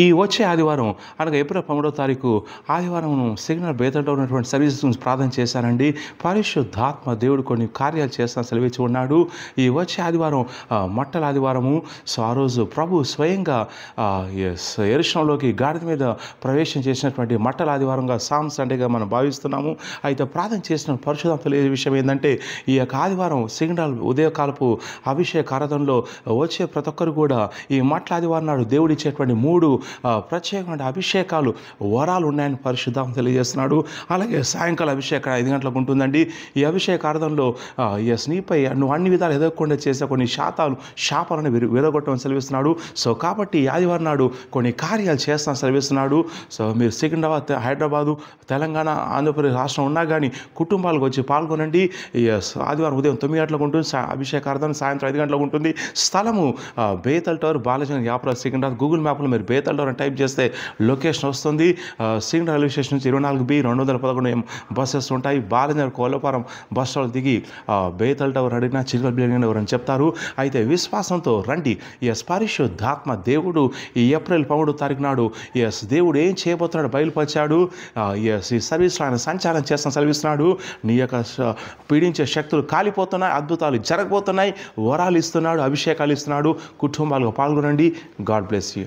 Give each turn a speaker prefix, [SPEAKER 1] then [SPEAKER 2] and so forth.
[SPEAKER 1] ఈ వచ్చే ఆదివారం అనగా ఏప్రిల్ 13వ తారీఖు ఆదివారం సిగ్నల్ బేతల్లో ఉన్నటువంటి సర్వీసెస్ గురించి ప్రార్థన చేశానండి. పరిశుద్ధాత్మ దేవుడు కొన్ని కార్యాలు చేస్తాను సెలవిచ్చి ఉన్నాడు. ఈ వచ్చే ఆదివారం మట్టల ఆదివారము. సో ఆ రోజు ప్రభు స్వయంగా యెరూషలేములోకి గాడిద మీద ప్రవేశం చేసినటువంటి మట్టల ఆదివారంగా సామ్ సండేగా మనం భావిస్తున్నాము. అయితే ప్రార్థన చేసిన పరిశుధాత్మ తెలియజే విషయం ఏంటంటే, ఈ యొక్క ఆదివారం సిగ్నల్ ఉదయకాలపు అభిషేక ఆరాధనలో వచ్చే ప్రతి ఒక్కరు కూడా ఈ మట్టల ఆదివారం నాడు దేవుడిచ్చేటువంటి 3 ప్రత్యేకమైన అభిషేకాలు వరాలు ఉన్నాయని పరిశుద్ధాత్మ తెలియజేస్తున్నాడు. అలాగే సాయంకాల అభిషేకం 5 గంటలకు ఉంటుందండి. ఈ అభిషేక ఆరాధనలో నీపై నువ్వు అన్ని విధాలు ఎదగకుండా చేసే కొన్ని శాపాలను విరగొట్టమని సెలవిస్తున్నాడు. సో కాబట్టి ఆదివారం నాడు కొన్ని కార్యాలు చేస్తాను సెలవిస్తున్నాడు. సో మీరు సికింద్రాబాద్, హైదరాబాదు, తెలంగాణ, ఆంధ్రప్రదేశ్ రాష్ట్రం ఉన్నా కానీ కుటుంబాలకు వచ్చి పాల్గొనండి. ఆదివారం ఉదయం 9 గంటలకు ఉంటుంది అభిషేక ఆరాధన, సాయంత్రం 5 గంటలకు ఉంటుంది. స్థలము బేతల్ టవర్, బాలాజీ యాప్లో సికింద్రాబాద్ గూగుల్ మ్యాప్లో మీరు బేతల్ టవర్ టైప్ చేస్తే లొకేషన్ వస్తుంది. సిగ్నల్ రైల్వే స్టేషన్ నుంచి 24B 211 బస్సెస్ ఉంటాయి. బాలనగర్ కోలపారం బస్ స్టాండ్ దిగి బేతల్ టవర్ అడిగినా చిరుకల్ బిల్డింగ్ ఎవరని చెప్తారు. అయితే విశ్వాసంతో రండి. పరిశుద్ధాత్మ దేవుడు ఈ ఏప్రిల్ 13వ తారీఖు నాడు దేవుడు ఏం చేయబోతున్నాడు బయలుపరిచాడు. ఈ సర్వీస్లో ఆయన సంచారం చేస్తాను సెలవిస్తున్నాడు. నీ యొక్క పీడించే శక్తులు కాలిపోతున్నాయి, అద్భుతాలు జరగబోతున్నాయి, వరాలు ఇస్తున్నాడు, అభిషేకాలు ఇస్తున్నాడు. కుటుంబాలుగా పాల్గొనండి. God bless you.